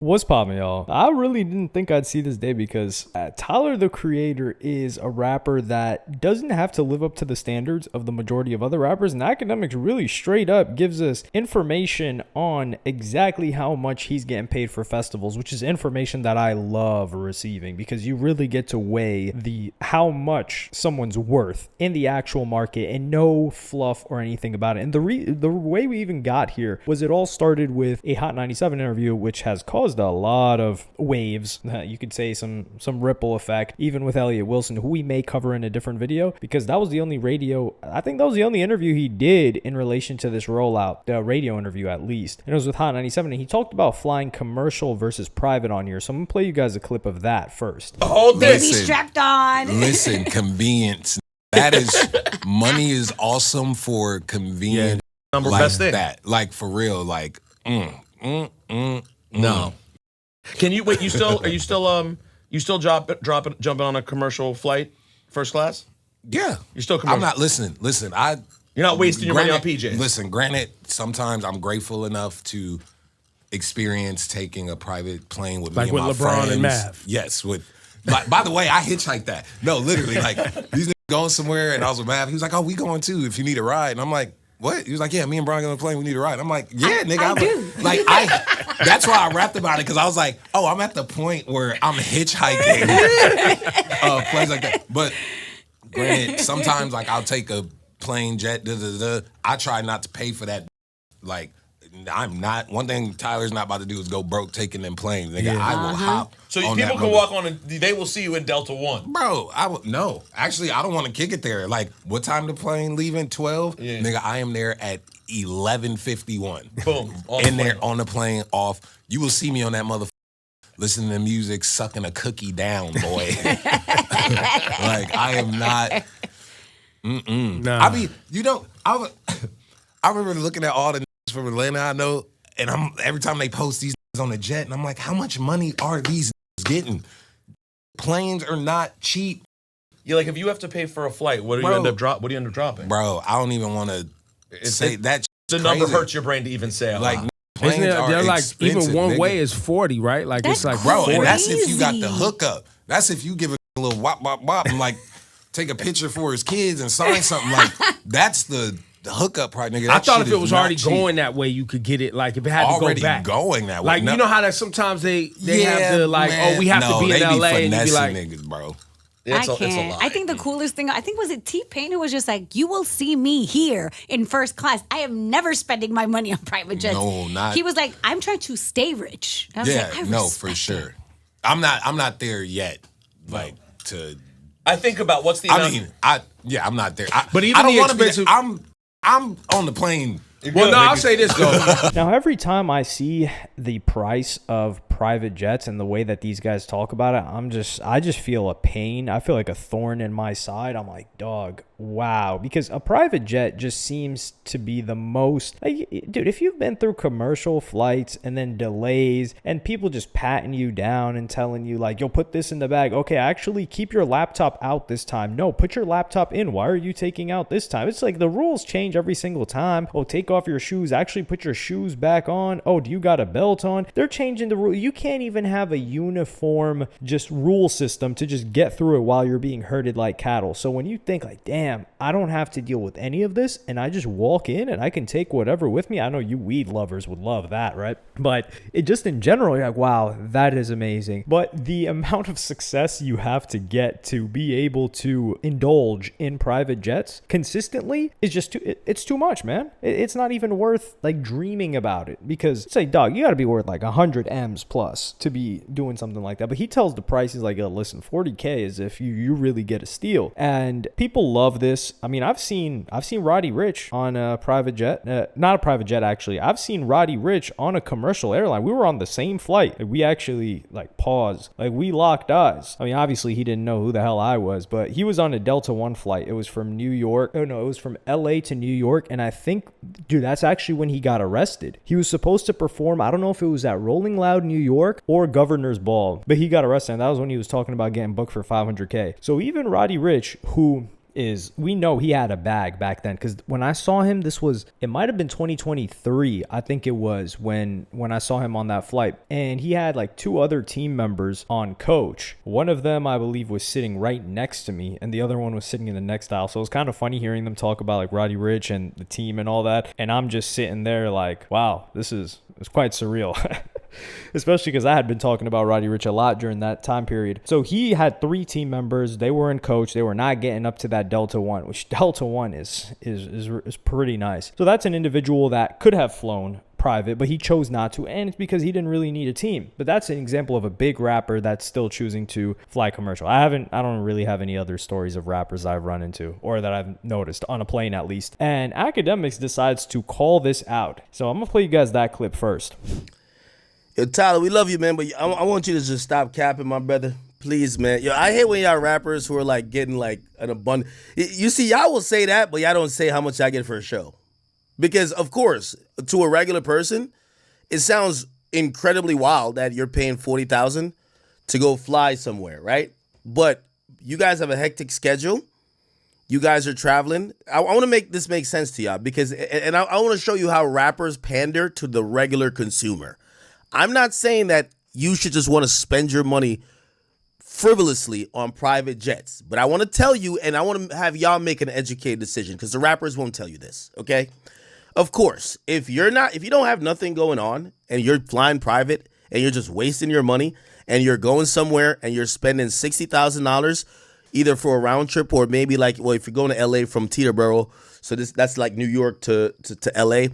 What's poppin', y'all? I really didn't think I'd see this day because Tyler, the Creator, is a rapper that doesn't have to live up to the standards of the majority of other rappers. And Akademiks really straight up gives us information on exactly how much he's getting paid for festivals, which is information that I love receiving because you really get to weigh how much someone's worth in the actual market and no fluff or anything about it. And the way we even got here was it all started with a Hot 97 interview, which has caused a lot of waves. You could say some ripple effect, even with Elliott Wilson, who we may cover in a different video, because that was the only interview he did in relation to this rollout, the radio interview at least. And it was with Hot 97, and he talked about flying commercial versus private on here. So I'm gonna play you guys a clip of that first. Hold this. Baby strapped on. Listen, convenience. That is, money is awesome for convenience. Yeah, number like best thing. That, like for real, like No. Can you wait? Are you still jumping on a commercial flight, first class? Yeah. You're still commercial. I'm not listening. Listen, You're not wasting your money on PJs. Listen, granted, sometimes I'm grateful enough to experience taking a private plane with like me and with my LeBron friends. and Mav. Yes, by the way, I hitchhiked that. No, literally, like these niggas going somewhere, and I was with Mav. He was like, "Oh, we going too. If you need a ride," and I'm like, "What?" He was like, "Yeah, me and Brian on the plane. We need a ride." I'm like, "Yeah, nigga." That's why I rapped about it, because I was like, "Oh, I'm at the point where I'm hitchhiking planes like that." But granted, sometimes like I'll take a plane jet. I try not to pay for that. Like, I'm not. One thing Tyler's not about to do is go broke taking them planes. Nigga, I will hop. So on people that can walk on and they will see you in Delta One. Bro, no. Actually, I don't want to kick it there. Like, what time the plane leaving? 12? Yeah. Nigga, I am there at 11:51. Boom. In there on the plane, off. You will see me on that motherfucker listening to music, sucking a cookie down, boy. Like, I am not. Nah. I mean, I remember looking at all the niggas from Atlanta I know, and every time they post these niggas on the jet, and I'm like, how much money are these niggas getting? Planes are not cheap. Yeah, like if you have to pay for a flight, what do you end up dropping? Bro, I don't even want to say that. The number hurts your brain to even say out like loud. planes They're like expensive, even one nigga. way is 40, right? Like That's it's like Bro, 40. and that's if you got the hookup. That's if you give a little wop wop wop and like take a picture for his kids and sign something. Like that's the hookup part, nigga. I That thought shit if it is was not already cheap. going that way, you could get it. Like if it had already to go back. going that way. Like No. you know how that sometimes they Yeah, have to like, man. oh, we have No, to be in they LA, and you be finessing like, niggas, bro. I can't. I think the coolest thing, I think was it T-Pain who was just like, you will see me here in first class. I am never spending my money on private jets. No, not. He was like, I'm trying to stay rich. I was Yeah, like, I no, respect for it. sure. I'm not there yet. Like to. I think about what's the amount. I'm not there. But even I don't the wanna expensive- be. I'm on the plane. well, no, I'll say this though. Now, every time I see the price of private jets and the way that these guys talk about it, I just feel a pain. I feel like a thorn in my side. I'm like, dog, wow. Because a private jet just seems to be the most, like, dude, if you've been through commercial flights and then delays and people just patting you down and telling you like, you'll put this in the bag. Okay, actually keep your laptop out this time. No, put your laptop in. Why are you taking out this time? It's like the rules change every single time. Oh, take off your shoes. Actually put your shoes back on. Oh, do you got a belt on? They're changing the rule. You can't even have a uniform just rule system to just get through it while you're being herded like cattle. So when you think like, damn, I don't have to deal with any of this and I just walk in and I can take whatever with me. I know you weed lovers would love that, right? But it just in general, you're like, wow, that is amazing. But the amount of success you have to get to be able to indulge in private jets consistently is just it's too much, man. It's not even worth like dreaming about it, because it's like, dog, you got to be worth like 100 M's plus to be doing something like that. But he tells the price, he's like, oh, listen, 40K is if you really get a steal. And people love this. I mean, I've seen Roddy Ricch on a private jet, not a private jet actually. I've seen Roddy Ricch on a commercial airline. We were on the same flight. Like, we actually like paused, like we locked eyes. I mean, obviously he didn't know who the hell I was, but he was on a Delta One flight. It was from New York. Oh no, it was from LA to New York. And I think, dude, that's actually when he got arrested. He was supposed to perform, I don't know if it was at Rolling Loud, New York or Governor's Ball, but he got arrested. And that was when he was talking about getting booked for 500K. So even Roddy Ricch, who is we know he had a bag back then, because when I saw him, it might have been 2023, I think it was, when I saw him on that flight, and he had like 2 other team members on coach. One of them, I believe, was sitting right next to me, and the other one was sitting in the next aisle. So it was kind of funny hearing them talk about like Roddy Ricch and the team and all that, and I'm just sitting there like, wow, it's quite surreal. Especially because I had been talking about Roddy Ricch a lot during that time period. So he had 3 team members. They were in coach. They were not getting up to that Delta 1, which Delta 1 is pretty nice. So that's an individual that could have flown private, but he chose not to, and it's because he didn't really need a team. But that's an example of a big rapper that's still choosing to fly commercial. I don't really have any other stories of rappers I've run into or that I've noticed on a plane, at least. And Akademiks decides to call this out. So I'm gonna play you guys that clip first. Yo, Tyler, we love you, man, but I want you to just stop capping, my brother. Please, man. Yo, I hate when y'all rappers who are like getting like an abundant. You see, y'all will say that, but y'all don't say how much I get for a show. Because, of course, to a regular person, it sounds incredibly wild that you're paying $40,000 to go fly somewhere, right? But you guys have a hectic schedule. You guys are traveling. I want to make this make sense to y'all because, and I want to show you how rappers pander to the regular consumer. I'm not saying that you should just want to spend your money frivolously on private jets, but I want to tell you, and I want to have y'all make an educated decision because the rappers won't tell you this, okay? Of course, if you don't have nothing going on and you're flying private and you're just wasting your money and you're going somewhere and you're spending $60,000 either for a round trip or maybe like, well, if you're going to LA from Teterboro, so that's like New York to LA,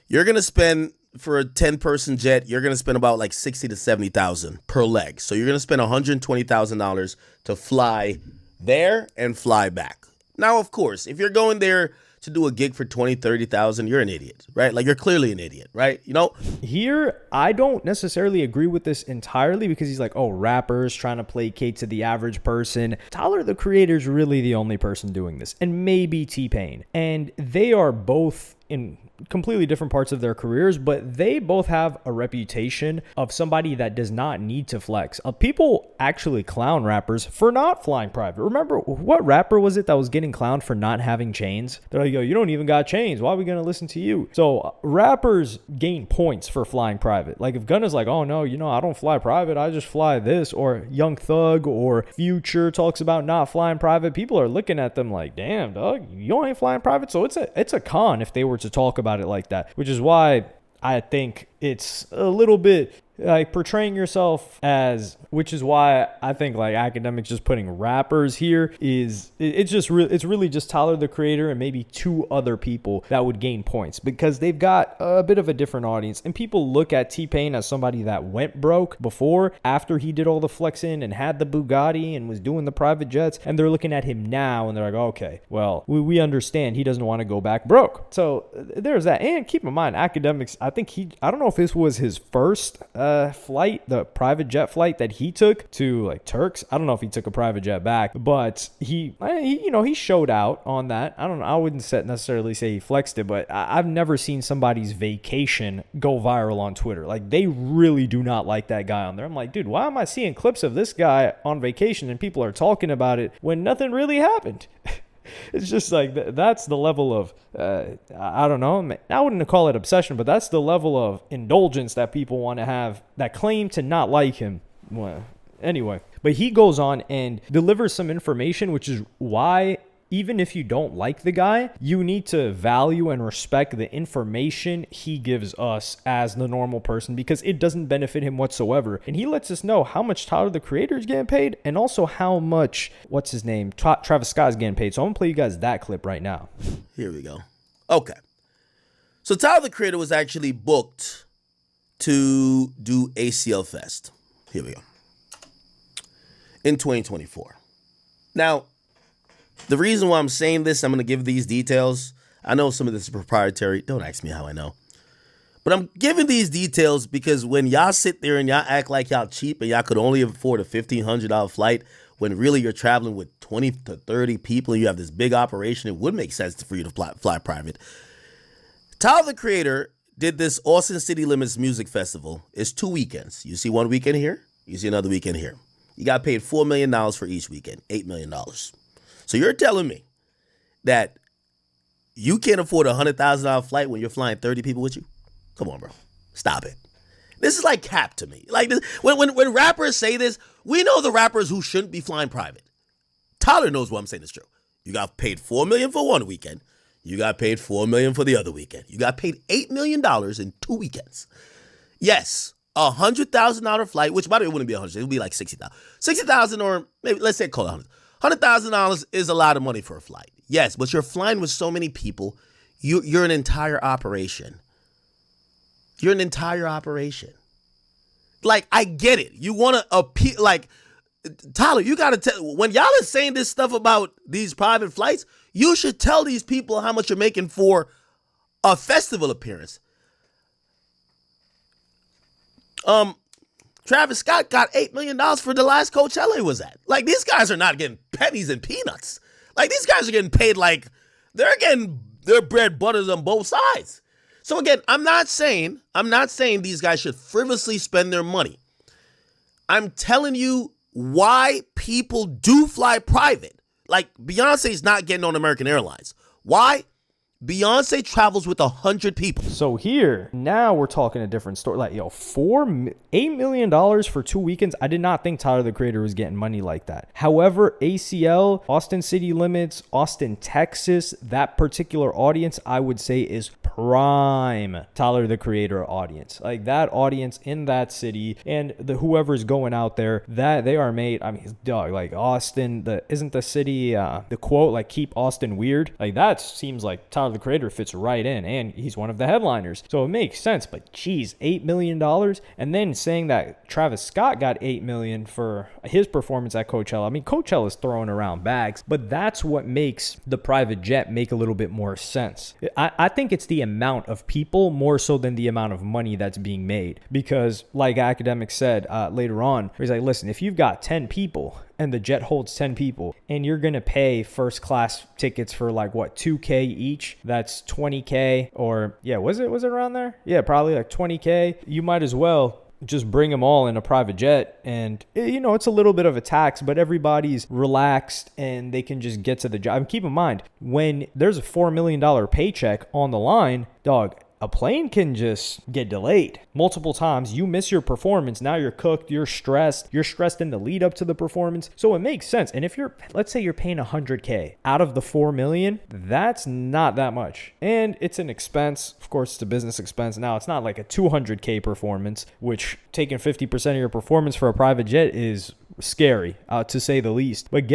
you're going to spend for a 10-person jet, you're going to spend about like $60,000 to $70,000 per leg. So you're going to spend $120,000 to fly there and fly back. Now, of course, if you're going there to do a gig for $20,000, $30,000, you're an idiot, right? Like, you're clearly an idiot, right? You know? Here, I don't necessarily agree with this entirely because he's like, oh, rappers trying to placate to the average person. Tyler, the Creator, is really the only person doing this, and maybe T-Pain. And they are both in completely different parts of their careers, but they both have a reputation of somebody that does not need to flex. People actually clown rappers for not flying private. Remember, what rapper was it that was getting clowned for not having chains? They're like, yo, you don't even got chains. Why are we going to listen to you? So rappers gain points for flying private. Like if Gunna's like, oh no, I don't fly private, I just fly this, or Young Thug or Future talks about not flying private, people are looking at them like, damn, dog, you ain't flying private. So it's a con if they were to talk about it like that, which is why I think it's a little bit like portraying yourself as, which is why I think like Akademiks just putting rappers here it's really just Tyler the Creator and maybe 2 other people that would gain points because they've got a bit of a different audience, and people look at T-Pain as somebody that went broke before, after he did all the flexing and had the Bugatti and was doing the private jets, and they're looking at him now and they're like, okay, well, we understand he doesn't want to go back broke. So there's that. And keep in mind, Akademiks, I don't know if this was his first flight, the private jet flight that he took to like Turks. I don't know if he took a private jet back, but he showed out on that. I don't know. I wouldn't necessarily say he flexed it, but I've never seen somebody's vacation go viral on Twitter. Like they really do not like that guy on there. I'm like, dude, why am I seeing clips of this guy on vacation and people are talking about it when nothing really happened? It's just like that's the level of I don't know, I wouldn't call it obsession, but that's the level of indulgence that people want to have that claim to not like him. Well, anyway, but he goes on and delivers some information, which is why even if you don't like the guy, you need to value and respect the information he gives us as the normal person, because it doesn't benefit him whatsoever. And he lets us know how much Tyler the Creator is getting paid, and also how much, Travis Scott is getting paid. So I'm going to play you guys that clip right now. Here we go. Okay. So Tyler the Creator was actually booked to do ACL Fest. Here we go. In 2024. Now, the reason why I'm saying this, I'm going to give these details. I know some of this is proprietary. Don't ask me how I know. But I'm giving these details because when y'all sit there and y'all act like y'all cheap and y'all could only afford a $1,500 flight when really you're traveling with 20 to 30 people and you have this big operation, it would make sense for you to fly private. Tyler the Creator did this Austin City Limits Music Festival. It's 2 weekends. You see one weekend here, you see another weekend here. You got paid $4 million for each weekend, $8 million. So you're telling me that you can't afford a $100,000 flight when you're flying 30 people with you? Come on, bro. Stop it. This is like cap to me. Like this, when rappers say this, we know the rappers who shouldn't be flying private. Tyler knows what I'm saying is true. You got paid $4 million for one weekend. You got paid $4 million for the other weekend. You got paid $8 million in 2 weekends. Yes, $100,000 flight, which by the way wouldn't be 100. It would be like 60,000. 60,000, or maybe let's say call it 100. $100,000 is a lot of money for a flight. Yes, but you're flying with so many people. You're an entire operation. You're an entire operation. Like, I get it. You want to appeal. Like, Tyler, you got to tell. When y'all are saying this stuff about these private flights, you should tell these people how much you're making for a festival appearance. Travis Scott got $8 million for the last Coachella he was at. Like, these guys are not getting pennies and peanuts. Like, these guys are getting paid like they're getting their bread buttered on both sides. So again, I'm not saying these guys should frivolously spend their money. I'm telling you why people do fly private. Like, Beyonce's not getting on American Airlines. Why? Beyonce travels with 100 people. So here, now we're talking a different story. Like, $8 million for 2 weekends. I did not think Tyler, the Creator, was getting money like that. However, ACL, Austin City Limits, Austin, Texas, that particular audience, I would say is prime Tyler, the Creator audience. Like, that audience in that city and whoever's going out there, that they are made. I mean, dog, like Austin, isn't the city, the quote, like, keep Austin weird? Like, that seems like Tyler, the Creator, fits right in, and he's one of the headliners, so it makes sense. But geez, $8 million, and then saying that Travis Scott got $8 million for his performance at Coachella. I mean, Coachella's throwing around bags, but that's what makes the private jet make a little bit more sense. I think it's the amount of people more so than the amount of money that's being made, because like Akademiks said later on, he's like, listen, if you've got 10 people and the jet holds 10 people and you're going to pay first class tickets for like what, $2,000 each, that's $20,000, or yeah, was it around there? Yeah, probably like $20,000. You might as well just bring them all in a private jet, and you know, it's a little bit of a tax, but everybody's relaxed and they can just get to the job. And keep in mind, when there's a $4 million paycheck on the line, dog, a plane can just get delayed multiple times. You miss your performance. Now you're cooked. You're stressed. You're stressed in the lead up to the performance. So it makes sense. And if let's say you're paying $100,000 out of the $4 million, that's not that much. And it's an expense. Of course, it's a business expense. Now, it's not like a $200,000 performance, which taking 50% of your performance for a private jet is scary, to say the least. But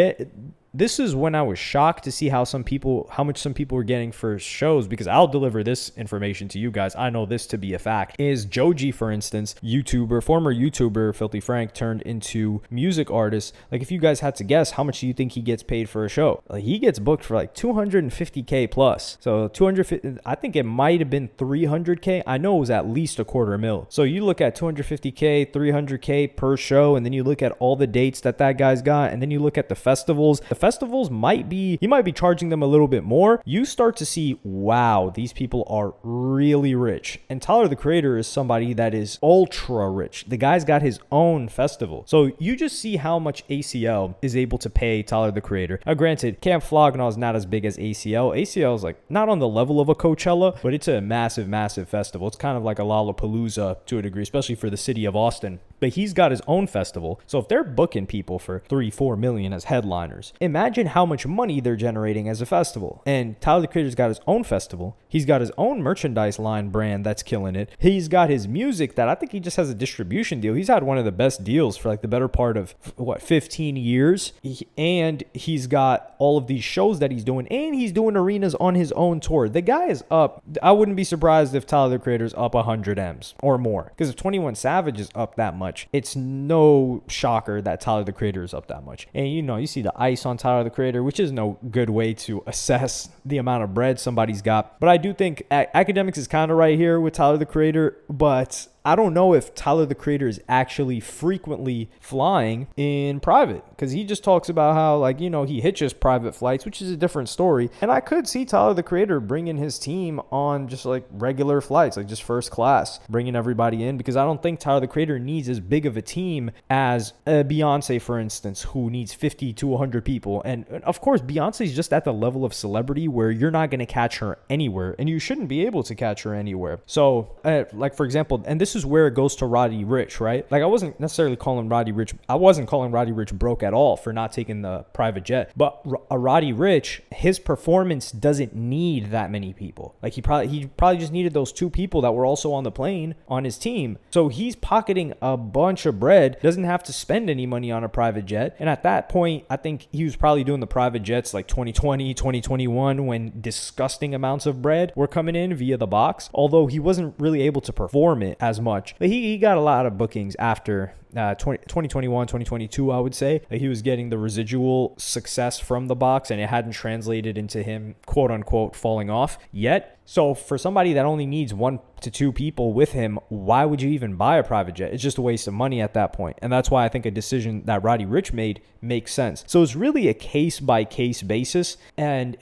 this is when I was shocked to see how much some people were getting for shows, because I'll deliver this information to you guys. I know this to be a fact. Is Joji, for instance, former YouTuber, Filthy Frank, turned into music artist. Like, if you guys had to guess, how much do you think he gets paid for a show? Like, he gets booked for like $250,000 plus. So 250, I think it might have been $300,000. I know it was at least $250,000. So you look at $250,000, $300,000 per show, and then you look at all the dates that guy's got, and then you look at the festivals. The festivals he might be charging them a little bit more. You start to see, wow, these people are really rich. And Tyler, the Creator, is somebody that is ultra rich. The guy's got his own festival. So you just see how much ACL is able to pay Tyler, the Creator. Now, granted, Camp Flog Gnaw is not as big as ACL. ACL is like not on the level of a Coachella, but it's a massive, massive festival. It's kind of like a Lollapalooza to a degree, especially for the city of Austin. But he's got his own festival. So if they're booking people for $3-4 million as headliners, imagine how much money they're generating as a festival. And Tyler, the Creator's got his own festival. He's got his own merchandise line brand that's killing it. He's got his music that I think he just has a distribution deal. He's had one of the best deals for like the better part of 15 years. And he's got all of these shows that he's doing, and he's doing arenas on his own tour. The guy is up. I wouldn't be surprised if Tyler, the Creator's up 100 M's or more, because if 21 Savage is up that much, it's no shocker that Tyler, the Creator, is up that much. And you know, you see the ice on Tyler, the Creator, which is no good way to assess the amount of bread somebody's got. But I do think Akademiks is kind of right here with Tyler, the Creator, but I don't know if Tyler the Creator is actually frequently flying in private, because he just talks about how, like, you know, he hitches private flights, which is a different story. And I could see Tyler the Creator bringing his team on just like regular flights, like just first class, bringing everybody in, because I don't think Tyler the Creator needs as big of a team as Beyonce, for instance, who needs 50 to 100 people. And of course, Beyonce's just at the level of celebrity where you're not going to catch her anywhere, and you shouldn't be able to catch her anywhere. So, like, for example, and this is where it goes to Roddy Ricch, right? Like, I wasn't calling Roddy Ricch broke at all for not taking the private jet, but Roddy Ricch, his performance doesn't need that many people. Like, he probably just needed those 2 people that were also on the plane on his team. So he's pocketing a bunch of bread, doesn't have to spend any money on a private jet. And at that point, I think he was probably doing the private jets like 2020, 2021, when disgusting amounts of bread were coming in via the box, although he wasn't really able to perform it as much. But he got a lot of bookings after 2021, 2022, I would say. He was getting the residual success from the box, and it hadn't translated into him, quote unquote, falling off yet. So for somebody that only needs 1 to 2 people with him, why would you even buy a private jet? It's just a waste of money at that point. And that's why I think a decision that Roddy Ricch made makes sense. So it's really a case by case basis. And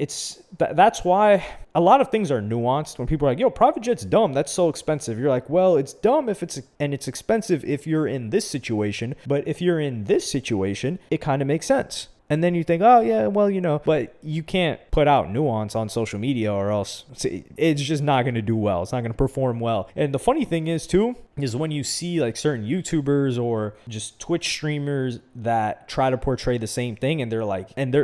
that's why a lot of things are nuanced. When people are like, yo, private jet's dumb, that's so expensive. You're like, well, it's dumb if it's expensive if you're in this situation. But if you're in this situation, it kind of makes sense. And then you think, oh, yeah, well, you know, but you can't put out Nuance on social media, or else it's just not going to do well. It's not going to perform well. And the funny thing is, too, is when you see like certain YouTubers or just Twitch streamers that try to portray the same thing, and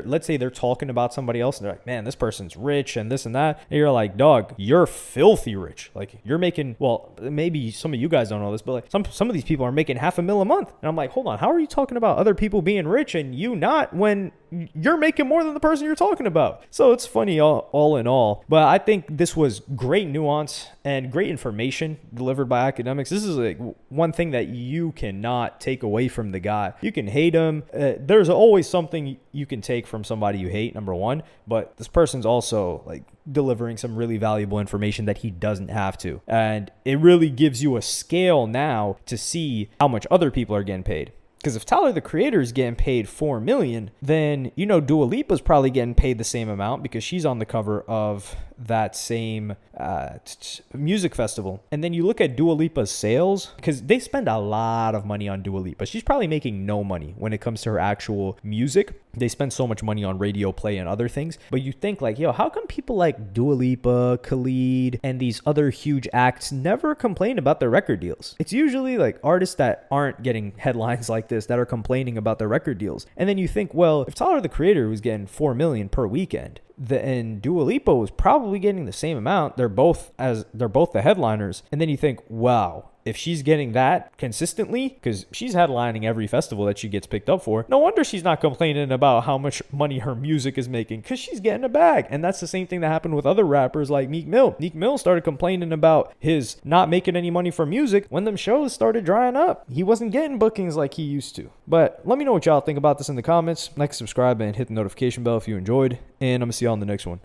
let's say they're talking about somebody else, and they're like, man, this person's rich and this and that. And you're like, dog, you're filthy rich. Like, you're making, well, maybe some of you guys don't know this, but like some of these people are making $500,000 a month. And I'm like, hold on, how are you talking about other people being rich and you not, when you're making more than the person you're talking about? So it's funny all in all. But I think this was great nuance and great information delivered by Akademiks. This is like one thing that you cannot take away from the guy. You can hate him. There's always something you can take from somebody you hate, number one. But this person's also like delivering some really valuable information that he doesn't have to. And it really gives you a scale now to see how much other people are getting paid. Because if Tyler the Creator is getting paid $4 million, then, you know, Dua Lipa's probably getting paid the same amount because she's on the cover of that same music festival. And then you look at Dua Lipa's sales, because they spend a lot of money on Dua Lipa. She's probably making no money when it comes to her actual music. They spend so much money on radio play and other things. But you think like, yo, how come people like Dua Lipa, Khalid, and these other huge acts never complain about their record deals? It's usually like artists that aren't getting headlines like this that are complaining about their record deals. And then you think, well, if Tyler the Creator was getting $4 million per weekend, and Dua Lipa was probably getting the same amount, they're both the headliners. And then you think, wow, if she's getting that consistently, because she's headlining every festival that she gets picked up for, no wonder she's not complaining about how much money her music is making, because she's getting a bag. And that's the same thing that happened with other rappers like Meek Mill. Meek Mill started complaining about his not making any money from music when them shows started drying up. He wasn't getting bookings like he used to. But let me know what y'all think about this in the comments. Like, subscribe, and hit the notification bell if you enjoyed. And I'm going to see y'all on the next one.